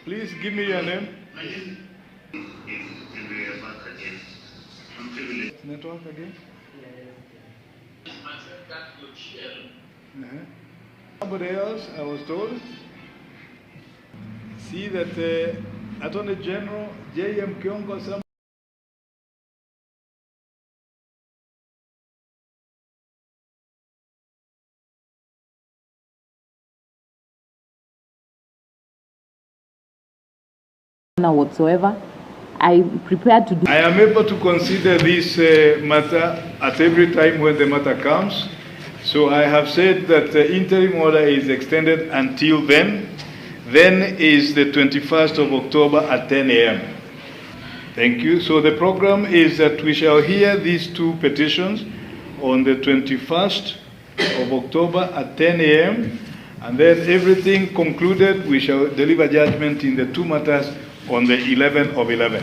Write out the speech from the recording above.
Please give me your name. My name is back again. I'm privileged. Network again? Somebody else, I was told. See that Attorney General J.M. Kiongo, some whatsoever. I'm prepared to do. I am able to consider this matter at every time when the matter comes. So I have said that the interim order is extended until then. Then is the 21st of October at 10 a.m. Thank you. So the program is that we shall hear these two petitions on the 21st of October at 10 a.m. And then everything concluded, we shall deliver judgment in the two matters on the 11th of 11.